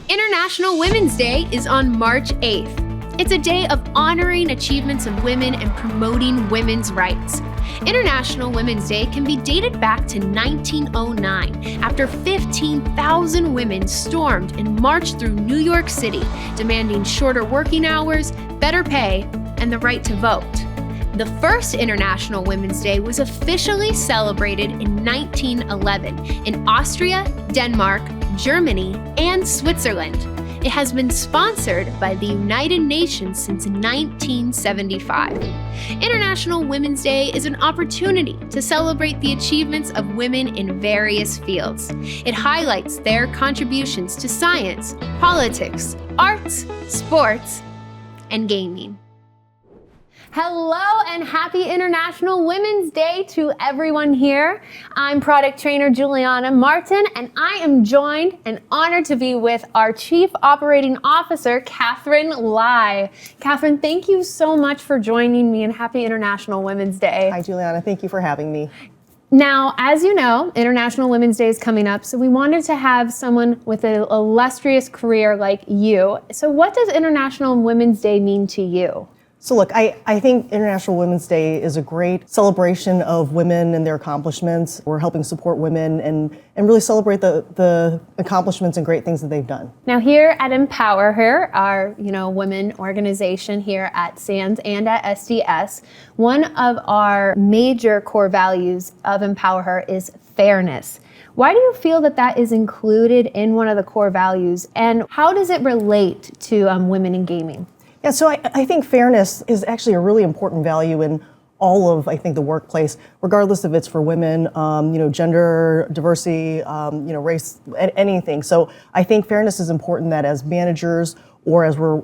International Women's Day is on March 8th. It's a day of honoring achievements of women and promoting women's rights. International Women's Day can be dated back to 1909 after 15,000 women stormed and marched through New York City, demanding shorter working hours, better pay, and the right to vote. The first International Women's Day was officially celebrated in 1911 in Austria, Denmark, Germany, and Switzerland. It has been sponsored by the United Nations since 1975. International Women's Day is an opportunity to celebrate the achievements of women in various fields. It highlights their contributions to science, politics, arts, sports, and gaming. Hello and happy International Women's Day to everyone here. I'm product trainer Juliana Martin, and I am joined and honored to be with our Chief Operating Officer, Catherine Lai. Catherine, thank you so much for joining me, and happy International Women's Day. Hi, Juliana. Thank you for having me. Now, as you know, International Women's Day is coming up, so we wanted to have someone with an illustrious career like you. So what does International Women's Day mean to you? So look, I think International Women's Day is a great celebration of women and their accomplishments. We're helping support women and really celebrate the accomplishments and great things that they've done. Now here at Empower Her, our women organization here at Sands and at SDS, one of our major core values of Empower Her is fairness. Why do you feel that that is included in one of the core values, and how does it relate to women in gaming? Yeah, so I think fairness is actually a really important value in all of, I think, the workplace, regardless if it's for women, gender diversity, race, anything. So I think fairness is important, that as managers or as we're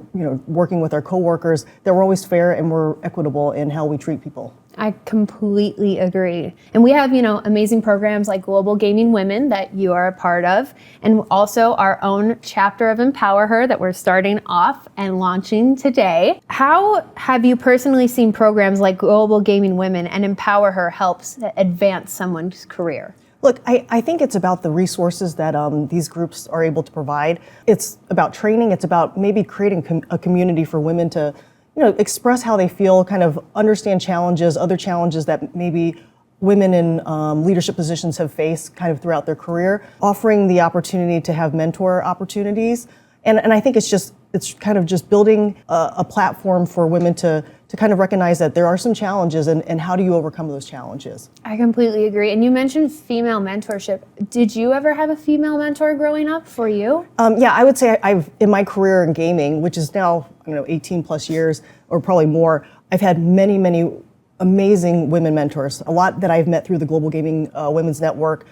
working with our coworkers, that we're always fair and we're equitable in how we treat people. I completely agree. And we have, amazing programs like Global Gaming Women that you are a part of, and also our own chapter of Empower Her that we're starting off and launching today. How have you personally seen programs like Global Gaming Women and Empower Her helps advance someone's career? Look, I think it's about the resources that these groups are able to provide. It's about training. It's about maybe creating a community for women to express how they feel, kind of understand challenges, other challenges that maybe women in leadership positions have faced kind of throughout their career, offering the opportunity to have mentor opportunities. And I think it's kind of just building a platform for women to kind of recognize that there are some challenges and how do you overcome those challenges. I completely agree. And you mentioned female mentorship. Did you ever have a female mentor growing up for you? Yeah, I would say I've, in my career in gaming, which is now, 18 plus years or probably more, I've had many, many amazing women mentors, a lot that I've met through the Global Gaming Women's Network.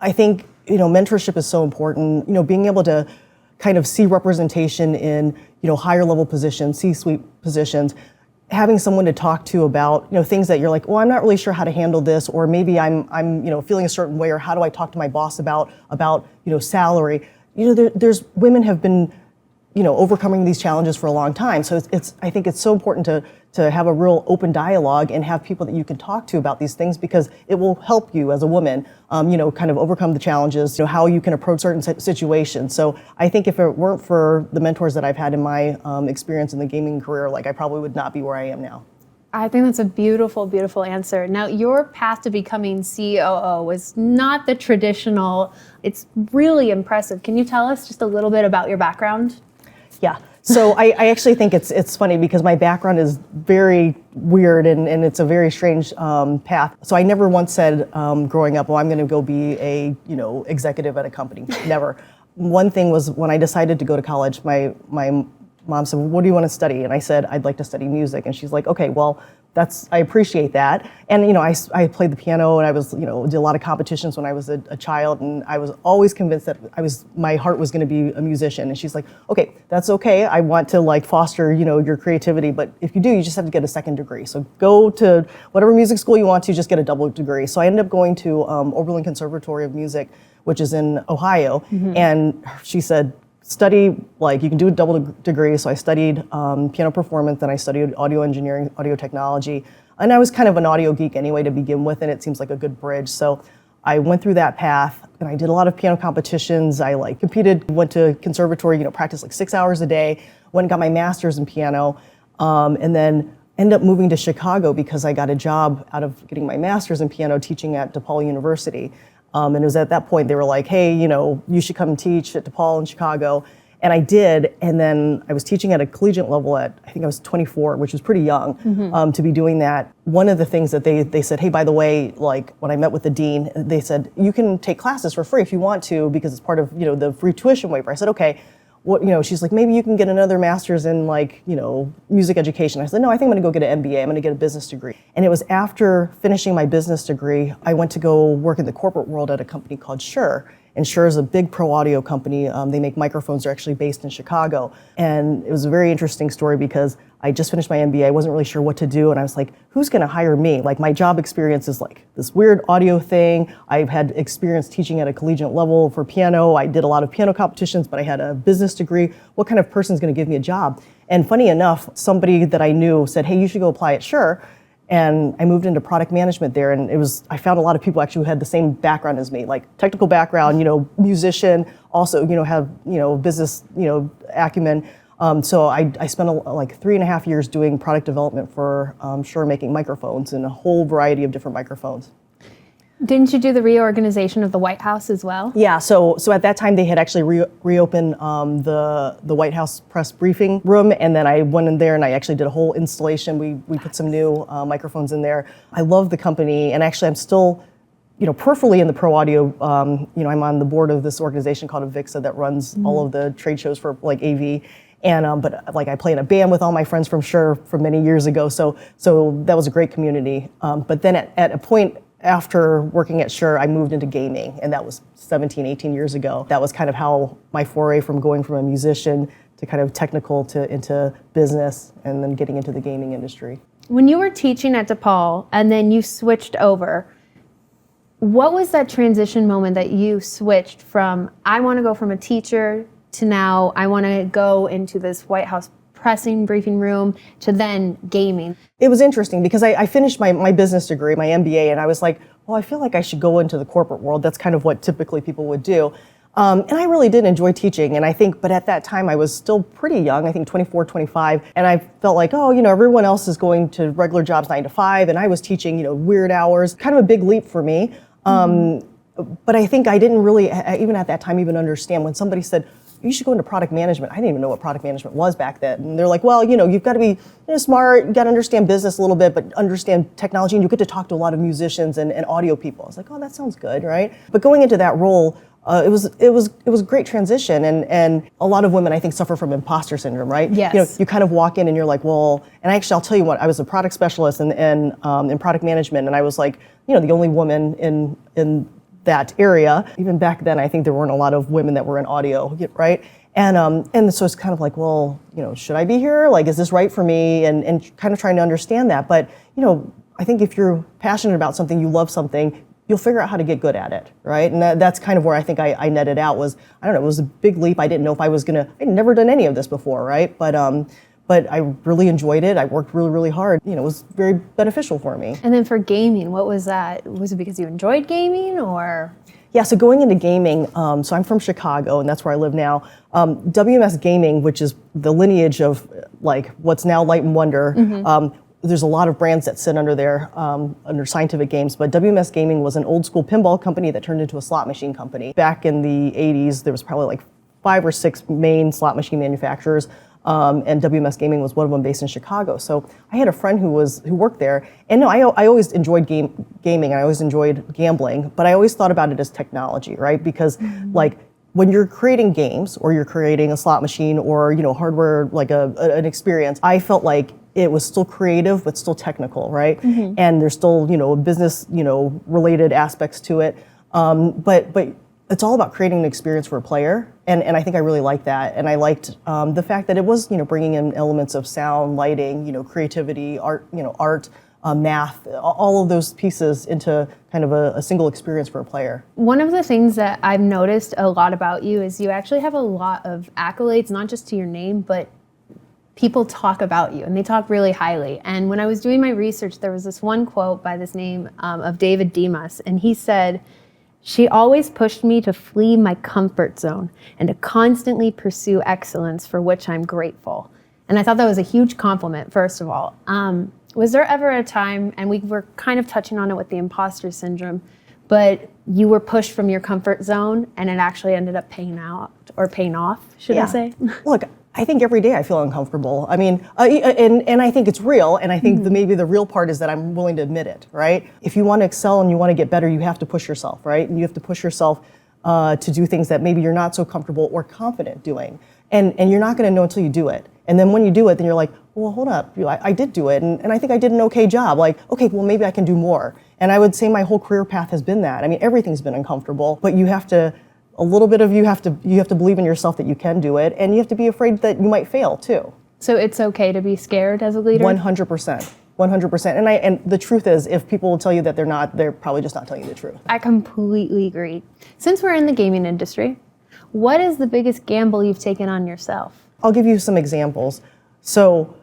I think, mentorship is so important, being able to kind of see representation in, higher level positions, C-suite positions, having someone to talk to about, things that you're like, well, I'm not really sure how to handle this, or maybe I'm feeling a certain way, or how do I talk to my boss about salary? There's women have been, overcoming these challenges for a long time. So I think it's so important to have a real open dialogue and have people that you can talk to about these things, because it will help you as a woman, kind of overcome the challenges, how you can approach certain situations. So I think if it weren't for the mentors that I've had in my experience in the gaming career, I probably would not be where I am now. I think that's a beautiful, beautiful answer. Now, your path to becoming COO was not the traditional. It's really impressive. Can you tell us just a little bit about your background? Yeah. So I actually think it's funny because my background is very weird and it's a very strange path. So I never once said growing up, well, I'm going to go be a executive at a company. Never. One thing was when I decided to go to college, my mom said, well, what do you want to study? And I said, I'd like to study music. And she's like, okay, well, I appreciate that. And I played the piano and I was did a lot of competitions when I was a child, and I was always convinced that my heart was going to be a musician. And she's like, okay, that's okay. I want to foster your creativity, but if you do, you just have to get a second degree. So go to whatever music school you want to, just get a double degree. So I ended up going to Oberlin Conservatory of Music, which is in Ohio, and she said, study, you can do a double degree. So I studied piano performance, then I studied audio engineering, audio technology. And I was kind of an audio geek anyway to begin with, and it seems like a good bridge. So I went through that path and I did a lot of piano competitions. I like competed, went to conservatory, practiced like 6 hours a day, went and got my master's in piano, and then ended up moving to Chicago because I got a job out of getting my master's in piano teaching at DePaul University. And it was at that point they were like, hey, you should come and teach at DePaul in Chicago. And I did, and then I was teaching at a collegiate level I think I was 24, which was pretty young to be doing that. One of the things that they said, hey, by the way, like when I met with the dean, they said, you can take classes for free if you want to because it's part of, the free tuition waiver. I said, okay. She's like, maybe you can get another master's in music education. I said, no, I think I'm gonna go get an MBA. I'm gonna get a business degree. And it was after finishing my business degree, I went to go work in the corporate world at a company called Shure. And Shure is a big pro audio company. They make microphones. They're actually based in Chicago. And it was a very interesting story because I just finished my MBA. I wasn't really sure what to do. And I was like, who's going to hire me? Like my job experience is like this weird audio thing. I've had experience teaching at a collegiate level for piano. I did a lot of piano competitions, but I had a business degree. What kind of person is going to give me a job? And funny enough, somebody that I knew said, hey, you should go apply at Shure. And I moved into product management there, and I found a lot of people actually who had the same background as me, like technical background, musician, also, have, business, acumen. So I spent like 3.5 years doing product development for Shure, making microphones and a whole variety of different microphones. Didn't you do the reorganization of the White House as well? Yeah, so at that time they had actually reopened the White House press briefing room, and then I went in there and I actually did a whole installation. We put some new microphones in there. I love the company, and actually I'm still, peripherally in the pro audio. I'm on the board of this organization called Avixa that runs all of the trade shows for like AV. And but I play in a band with all my friends from Shure from many years ago, so that was a great community. But then at a point after working at Shure, I moved into gaming, and that was 17, 18 years ago. That was kind of how my foray from going from a musician to kind of technical into business and then getting into the gaming industry. When you were teaching at DePaul and then you switched over, what was that transition moment that you switched from, I want to go from a teacher to now I want to go into this White House pressing briefing room to then gaming? It was interesting because I finished my business degree, my MBA, and I was like, well, I feel like I should go into the corporate world. That's kind of what typically people would do. And I really did enjoy teaching, and I think, but at that time I was still pretty young, I think 24, 25, and I felt like, everyone else is going to regular jobs 9 to 5, and I was teaching, weird hours, kind of a big leap for me. But I think I didn't really, even at that time, even understand when somebody said, you should go into product management. I didn't even know what product management was back then. And they're like, well, you've got to be smart, you got to understand business a little bit, but understand technology, and you get to talk to a lot of musicians and audio people. I was like, oh, that sounds good, right? But going into that role, it was a great transition, and a lot of women I think suffer from imposter syndrome, right? Yes. You kind of walk in and you're like, well, and actually I'll tell you what, I was a product specialist in product management, and I was like, the only woman in that area. Even back then, I think there weren't a lot of women that were in audio, right? And so it's kind of like, well, should I be here? Like, is this right for me? And kind of trying to understand that. But, I think if you're passionate about something, you love something, you'll figure out how to get good at it, right? And that's kind of where I think I netted out was, I don't know, it was a big leap. I didn't know if I'd never done any of this before, right? But I really enjoyed it. I worked really, really hard. It was very beneficial for me. And then for gaming, what was that? Was it because you enjoyed gaming or? Yeah, so going into gaming, so I'm from Chicago and that's where I live now. WMS Gaming, which is the lineage of like what's now Light & Wonder, there's a lot of brands that sit under there, under Scientific Games, but WMS Gaming was an old school pinball company that turned into a slot machine company. Back in the 80s, there was probably like 5 or 6 main slot machine manufacturers. And WMS Gaming was one of them, based in Chicago. So I had a friend who worked there, and no, I always enjoyed gaming, and I always enjoyed gambling, but I always thought about it as technology, right? Because like when you're creating games or you're creating a slot machine or hardware like an experience, I felt like it was still creative but still technical, right? And there's still business related aspects to it, but it's all about creating an experience for a player, and I think I really liked that, and I liked the fact that it was bringing in elements of sound, lighting, creativity, art, math, all of those pieces into kind of a single experience for a player. One of the things that I've noticed a lot about you is you actually have a lot of accolades, not just to your name, but people talk about you, and they talk really highly. And when I was doing my research, there was this one quote by this name of David Demas, and he said, She always pushed me to flee my comfort zone and to constantly pursue excellence, for which I'm grateful. And I thought that was a huge compliment, first of all. Was there ever a time, and we were kind of touching on it with the imposter syndrome, but you were pushed from your comfort zone and it actually ended up paying out or paying off, should I say? Look, I think every day I feel uncomfortable. I mean, and I think it's real, and I think maybe the real part is that I'm willing to admit it, right? If you want to excel and you want to get better, you have to push yourself, right? And you have to push yourself to do things that maybe you're not so comfortable or confident doing. And you're not going to know until you do it. And then when you do it, then you're like, well, hold up, I did do it, and I think I did an okay job. Like, okay, well, maybe I can do more. And I would say my whole career path has been that. I mean, everything's been uncomfortable, but you have to, a little bit of you have to believe in yourself that you can do it, and you have to be afraid that you might fail too. So it's okay to be scared as a leader? 100%. 100%. And the truth is, if people will tell you that they're not, they're probably just not telling you the truth. I completely agree. Since we're in the gaming industry, what is the biggest gamble you've taken on yourself? I'll give you some examples. So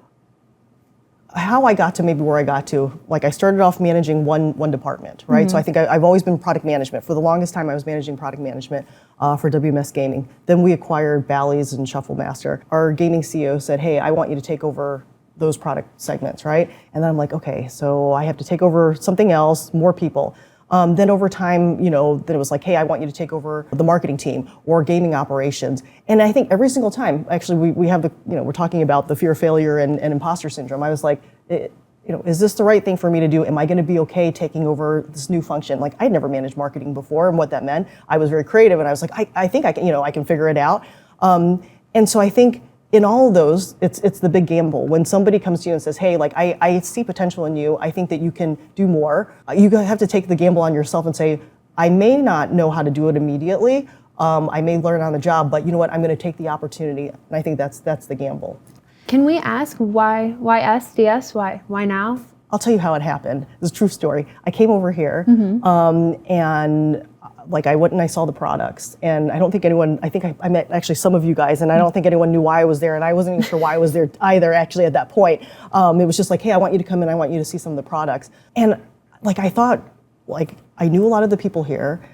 how I got to maybe where I got to, like I started off managing one department, right? So I think I've always been product management. For the longest time, I was managing product management for WMS Gaming. Then we acquired Bally's and Shufflemaster. Our gaming CEO said, hey, I want you to take over those product segments, right? And then I'm like, okay, so I have to take over something else, more people. Then over time, then it was like, hey, I want you to take over the marketing team or gaming operations. And I think every single time, actually, we have we're talking about the fear of failure and imposter syndrome. I was like, is this the right thing for me to do? Am I going to be okay taking over this new function? Like, I'd never managed marketing before, and what that meant. I was very creative, and I was like, I think I can, I can figure it out. And so I think in all of those, it's the big gamble. When somebody comes to you and says, hey, like, I see potential in you, I think that you can do more, you have to take the gamble on yourself and say, I may not know how to do it immediately, I may learn on the job, but you know what, I'm going to take the opportunity. And I think that's the gamble. Can we ask why SDS? Why now? I'll tell you how it happened. It's a true story. I came over here, and like I went and I saw the products, and I don't think anyone, I think I met actually some of you guys, and I don't think anyone knew why I was there, and I wasn't even sure why I was there either actually at that point. It was just like, hey, I want you to come in, I want you to see some of the products. And like I thought, like I knew a lot of the people here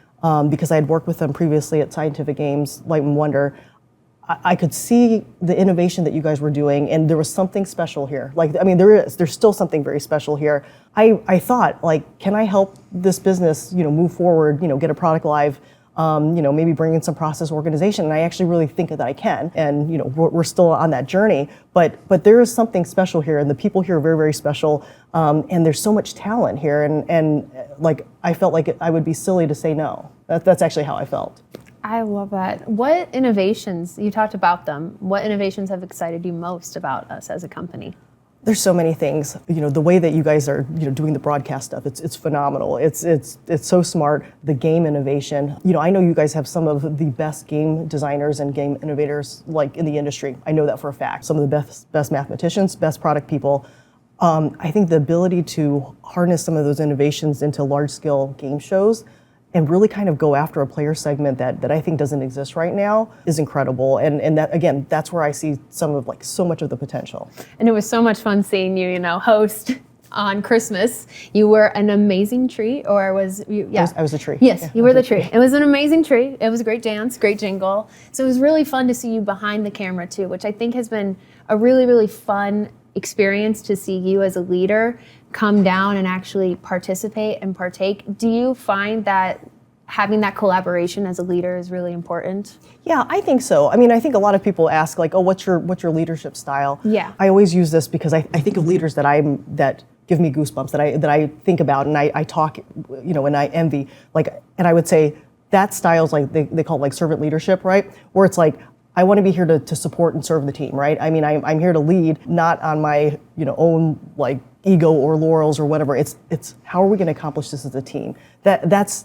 because I had worked with them previously at Scientific Games, Light and Wonder. I could see the innovation that you guys were doing, and there was something special here. Like, I mean, there's still something very special here. I thought, like, can I help this business, move forward, get a product live, maybe bring in some process organization, and I actually really think that I can. And, we're still on that journey, but there is something special here, and the people here are very, very special, and there's so much talent here, and like, I felt like I would be silly to say no. That's actually how I felt. I love that. What innovations, you talked about them, what innovations have excited you most about us as a company? There's so many things. The way that you guys are, doing the broadcast stuff, it's phenomenal. It's so smart. The game innovation. I know you guys have some of the best game designers and game innovators like in the industry. I know that for a fact. Some of the best mathematicians, best product people. I think the ability to harness some of those innovations into large-scale game shows and really kind of go after a player segment that I think doesn't exist right now is incredible. And that, again, that's where I see so much of the potential. And it was so much fun seeing you, host on Christmas. You were an amazing treat, or was you? Yeah, I was a treat. Yes, yeah, you were the treat. It was an amazing treat. It was a great dance, great jingle. So it was really fun to see you behind the camera too, which I think has been a really, really fun experience to see you as a leader come down and actually participate and partake. Do you find that having that collaboration as a leader is really important? Yeah, I think so. I mean, I think a lot of people ask, like, oh, what's your leadership style? Yeah. I always use this because I think of leaders that give me goosebumps, that I think about, and I talk, and I envy. Like, and I would say that style is like, they call it like servant leadership, right? Where it's like, I want to be here to support and serve the team, right? I mean, I'm here to lead, not on my own like ego or laurels or whatever. It's how are we going to accomplish this as a team? That's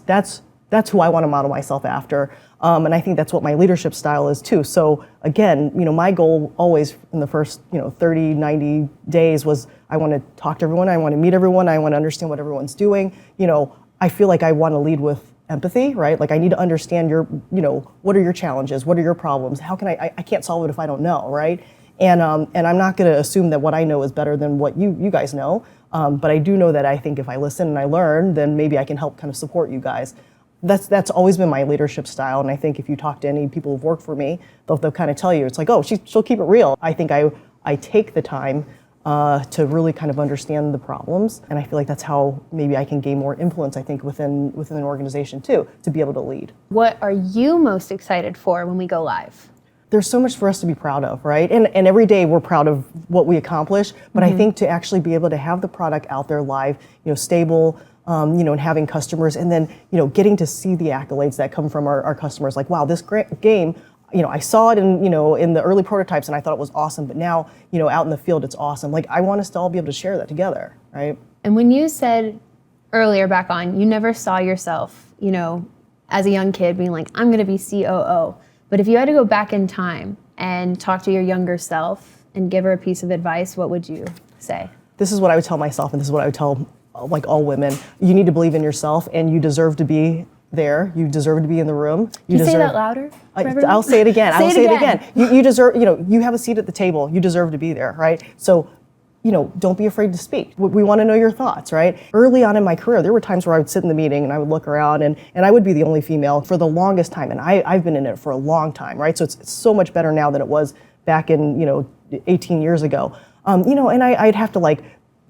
who I want to model myself after, and I think that's what my leadership style is too. So again, my goal always in the first 30, 90 days was I want to talk to everyone, I want to meet everyone, I want to understand what everyone's doing. I feel like I want to lead with empathy, right? Like I need to understand your, what are your challenges? What are your problems? How can I can't solve it if I don't know, right? And I'm not going to assume that what I know is better than what you guys know. But I do know that I think if I listen and I learn, then maybe I can help kind of support you guys. that's always been my leadership style. And I think if you talk to any people who've worked for me, they'll kind of tell you, it's like, oh, she'll keep it real. I think I take the time to really kind of understand the problems. And I feel like that's how maybe I can gain more influence, I think, within an organization too, to be able to lead. What are you most excited for when we go live? There's so much for us to be proud of, right? And every day we're proud of what we accomplish, but I think to actually be able to have the product out there live, stable, and having customers, and then, getting to see the accolades that come from our customers, like, wow, this great game, I saw it in the early prototypes and I thought it was awesome, but now, out in the field, it's awesome. Like, I want us to all be able to share that together, right? And when you said earlier back on, you never saw yourself, as a young kid being like, I'm going to be COO. But if you had to go back in time and talk to your younger self and give her a piece of advice, what would you say? This is what I would tell myself, and this is what I would tell like all women. You need to believe in yourself, and you deserve to be there. You deserve to be in the room. Can you say that louder? I'll say it again. I will say it again. You deserve, you have a seat at the table. You deserve to be there, right? So, don't be afraid to speak. We want to know your thoughts, right? Early on in my career, there were times where I would sit in the meeting and I would look around and I would be the only female for the longest time. And I've been in it for a long time, right? So it's so much better now than it was back in, 18 years ago. And I'd have to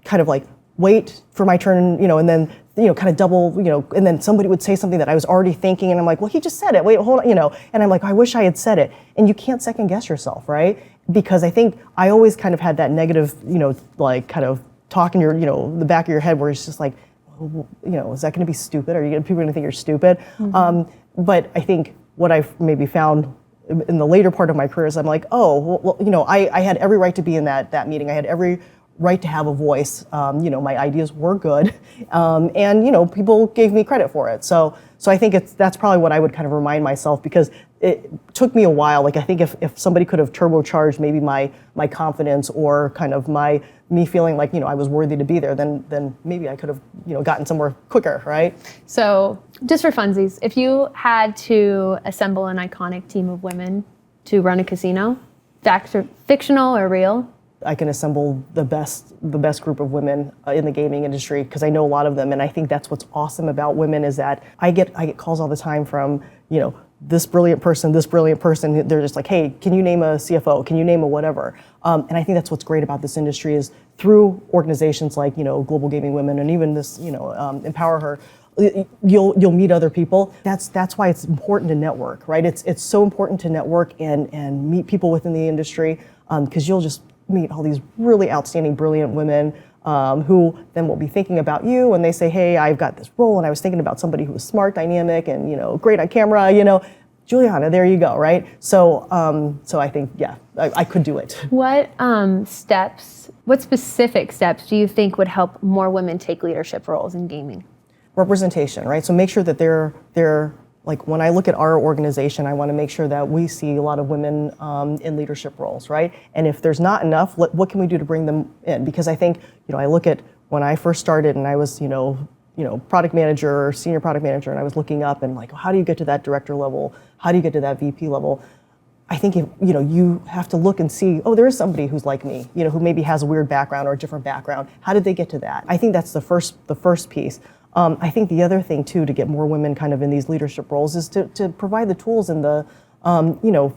kind of wait for my turn, and then, kind of double, and then somebody would say something that I was already thinking, and I'm like, well, he just said it, wait, hold on, and I'm like, I wish I had said it. And you can't second guess yourself, right? Because I think I always kind of had that negative, kind of talk in your, the back of your head where it's just like, is that going to be stupid? People going to think you're stupid? Mm-hmm. But I think what I've maybe found in the later part of my career is I'm like, oh, well, I had every right to be in that meeting. I had every right to have a voice. My ideas were good, and people gave me credit for it. So I think that's probably what I would kind of remind myself, because it took me a while. Like, I think if somebody could have turbocharged maybe my confidence or kind of me feeling like I was worthy to be there, then maybe I could have gotten somewhere quicker, right? So just for funsies, if you had to assemble an iconic team of women to run a casino, fictional or real? I can assemble the best group of women in the gaming industry, because I know a lot of them, and I think that's what's awesome about women is that I get calls all the time from this brilliant person. They're just like, hey, can you name a CFO? Can you name a whatever? And I think that's what's great about this industry is through organizations like Global Gaming Women and even this Empower Her. You'll meet other people. That's why it's important to network, right? It's so important to network and meet people within the industry, because you'll just meet all these really outstanding, brilliant women who then will be thinking about you, and they say, hey, I've got this role, and I was thinking about somebody who was smart, dynamic, and great on camera, Juliana, there you go, right? So I think, yeah, I could do it. What specific steps do you think would help more women take leadership roles in gaming? Representation, right? So make sure that they're like, when I look at our organization, I want to make sure that we see a lot of women in leadership roles, right? And if there's not enough, what can we do to bring them in? Because I think, I look at when I first started and I was, product manager or senior product manager, and I was looking up and like, how do you get to that director level? How do you get to that VP level? I think you have to look and see, oh, there is somebody who's like me, who maybe has a weird background or a different background. How did they get to that? I think that's the first piece. I think the other thing too, to get more women kind of in these leadership roles, is to provide the tools and the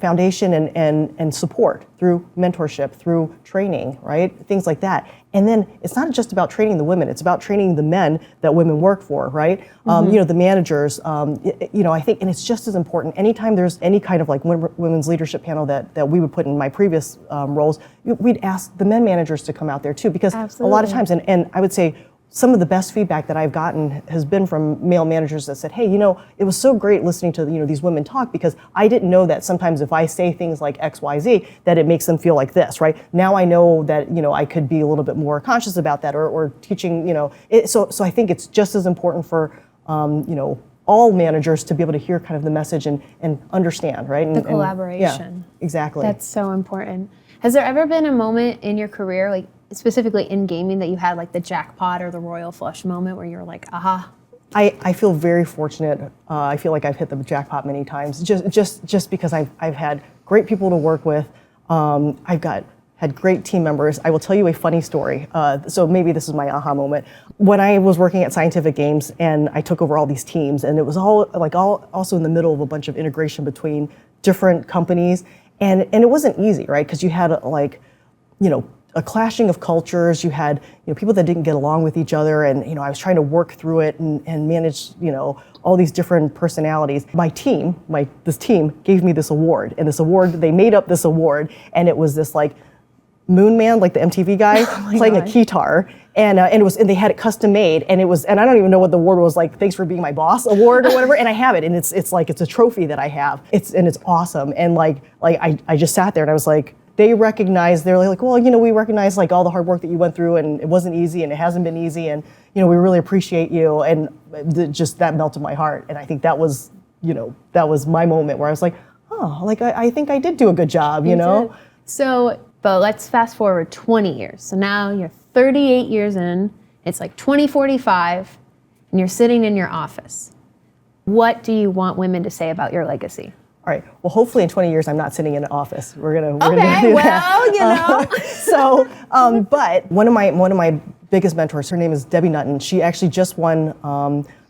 foundation and support through mentorship, through training, right? Things like that. And then it's not just about training the women, it's about training the men that women work for, right? Mm-hmm. The managers, I think, and it's just as important. Anytime there's any kind of like women's leadership panel that we would put in my previous roles, we'd ask the men managers to come out there too, because Absolutely. A lot of times, and I would say, some of the best feedback that I've gotten has been from male managers that said, hey, it was so great listening to these women talk, because I didn't know that sometimes if I say things like X, Y, Z, that it makes them feel like this, right? Now I know that, I could be a little bit more conscious about that or teaching, So I think it's just as important for, all managers to be able to hear kind of the message and understand, right? The collaboration. Yeah, exactly. That's so important. Has there ever been a moment in your career, like specifically in gaming, that you had like the jackpot or the royal flush moment where you're like, aha? I feel very fortunate. I feel like I've hit the jackpot many times, just because I've had great people to work with. I've had had great team members. I will tell you a funny story. So maybe this is my aha moment. When I was working at Scientific Games and I took over all these teams, and it was all also in the middle of a bunch of integration between different companies, and it wasn't easy, right? Because you had a clashing of cultures. You had people that didn't get along with each other, and I was trying to work through it and manage all these different personalities. This team gave me this award, and this award, they made up this award, and it was this like Moon Man, like the MTV guy, playing a guitar, and they had it custom made, and I don't even know what the award was, like thanks for being my boss award or whatever, and I have it, and it's a trophy that I have. It's awesome, and I just sat there and I was like, they recognized, they're like, well, we recognize like all the hard work that you went through, and it wasn't easy, and it hasn't been easy, and we really appreciate you, and just that melted my heart, and I think that was my moment where I was like, oh, like I think I did do a good job, you know. Did. So, but let's fast forward 20 years. So now you're 38 years in. It's like 2045, and you're sitting in your office. What do you want women to say about your legacy? All right. Well, hopefully in 20 years, I'm not sitting in an office. We're gonna do that. But one of my biggest mentors, her name is Debbie Nutton. She actually just won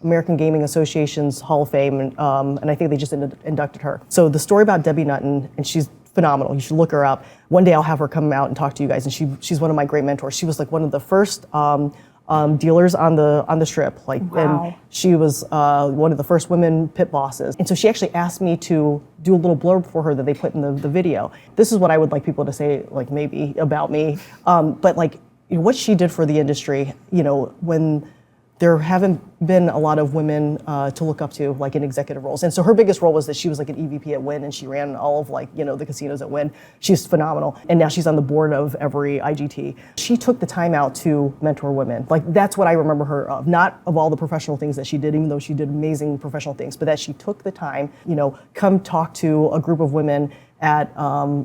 American Gaming Association's Hall of Fame, and I think they just inducted her. So the story about Debbie Nutton, and she's phenomenal. You should look her up. One day I'll have her come out and talk to you guys. And she's one of my great mentors. She was like one of the first dealers on the strip. Like, wow. And she was one of the first women pit bosses. And so she actually asked me to do a little blurb for her that they put in the video. This is what I would like people to say, like maybe about me. But like what she did for the industry, when there haven't been a lot of women to look up to, like in executive roles. And so her biggest role was that she was like an EVP at Wynn, and she ran all of the casinos at Wynn. She's phenomenal. And now she's on the board of every IGT. She took the time out to mentor women. Like that's what I remember her of, not of all the professional things that she did, even though she did amazing professional things, but that she took the time, come talk to a group of women at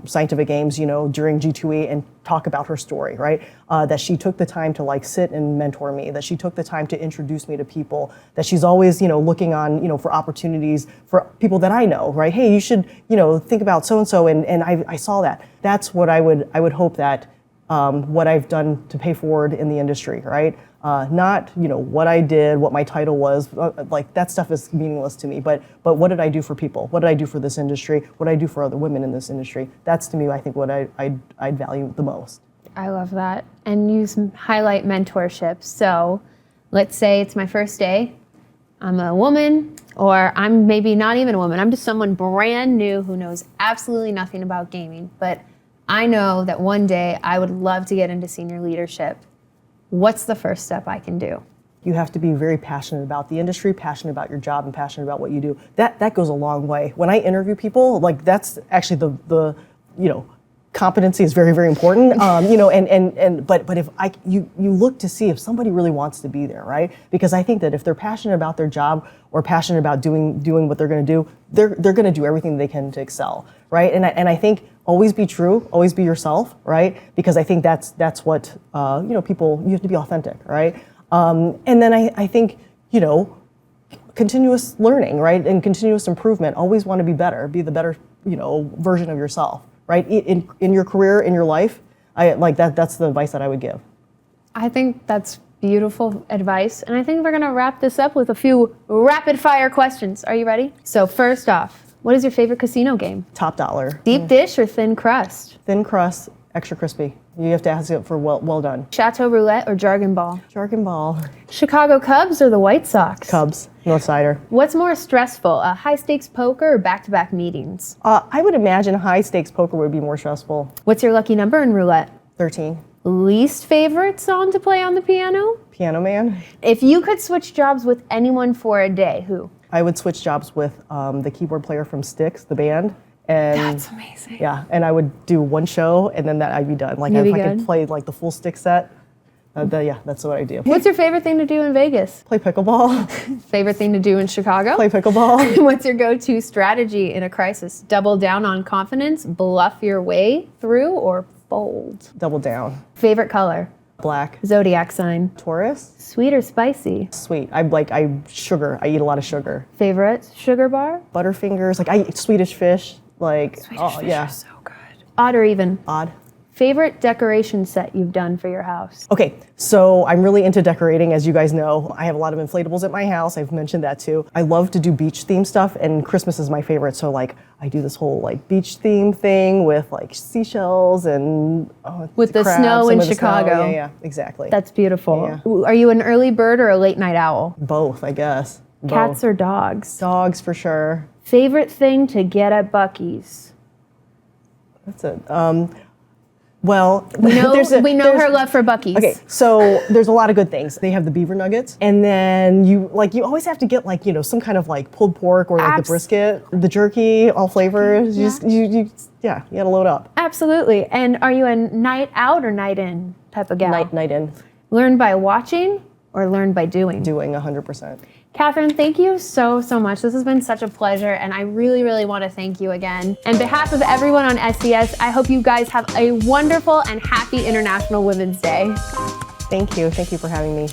Scientific Games, during G2E and talk about her story, right? That she took the time to like sit and mentor me, that she took the time to introduce me to people, that she's always, looking on, for opportunities for people that I know, right? Hey, you should, think about so-and-so, and I saw that. That's what I would hope that what I've done to pay forward in the industry, right? Not what I did, what my title was, like that stuff is meaningless to me. But what did I do for people? What did I do for this industry? What did I do for other women in this industry? That's to me, I think, what I'd value the most. I love that. And you highlight mentorship. So let's say it's my first day. I'm a woman, or I'm maybe not even a woman. I'm just someone brand new who knows absolutely nothing about gaming. But I know that one day I would love to get into senior leadership. What's the first step I can do? You have to be very passionate about the industry, passionate about your job, and passionate about what you do. That goes a long way. When I interview people, like that's actually the competency is very, very important. But if you look to see if somebody really wants to be there, right? Because I think that if they're passionate about their job or passionate about doing what they're going to do, they're going to do everything they can to excel, right? And I think always be true, always be yourself, right? Because I think that's what people, you have to be authentic, right? And then I think continuous learning, right, and continuous improvement. Always want to be better, be the better version of yourself, right? In your career, in your life, I like that. That's the advice that I would give. I think that's beautiful advice, and I think we're gonna wrap this up with a few rapid fire questions. Are you ready? So first off, what is your favorite casino game? Top Dollar. Deep dish or thin crust? Thin crust, extra crispy. You have to ask it for well done. Chateau roulette or jargon ball? Jargon ball. Chicago Cubs or the White Sox? Cubs, North Sider. What's more stressful, a high stakes poker or back-to-back meetings? I would imagine high stakes poker would be more stressful. What's your lucky number in roulette? 13. Least favorite song to play on the piano? Piano Man. If you could switch jobs with anyone for a day, who? I would switch jobs with the keyboard player from Styx, the band. And that's amazing. Yeah, and I would do one show, and then I'd be done. Like if I could play like the full Styx set, that's what I do. What's your favorite thing to do in Vegas? Play pickleball. Favorite thing to do in Chicago? Play pickleball. What's your go-to strategy in a crisis? Double down on confidence, bluff your way through, or fold? Double down. Favorite color? Black. Zodiac sign? Taurus. Sweet or spicy? Sweet. Sugar. I eat a lot of sugar. Favorite sugar bar? Butterfingers. Like I eat Swedish fish. Like Swedish fish yeah. are so good. Odd or even? Odd. Favorite decoration set you've done for your house? Okay, so I'm really into decorating, as you guys know. I have a lot of inflatables at my house. I've mentioned that too. I love to do beach theme stuff, and Christmas is my favorite. So like, I do this whole like beach theme thing with like seashells and with the crabs, snow in the Chicago. Snow. Yeah, exactly. That's beautiful. Yeah. Are you an early bird or a late night owl? Both, I guess. Cats or dogs? Dogs for sure. Favorite thing to get at Buc-ee's? That's it. Well, we know her love for Buc-ee's. Okay, so there's a lot of good things. They have the beaver nuggets, and then you always have to get like some kind of like pulled pork or like the brisket, the jerky, all flavors. You gotta load up. Absolutely. And are you a night out or night in type of gal? Night in. Learn by watching or learn by doing? Doing 100%. Catherine, thank you so much. This has been such a pleasure, and I really, really want to thank you again. On behalf of everyone on SCS, I hope you guys have a wonderful and happy International Women's Day. Thank you. Thank you for having me.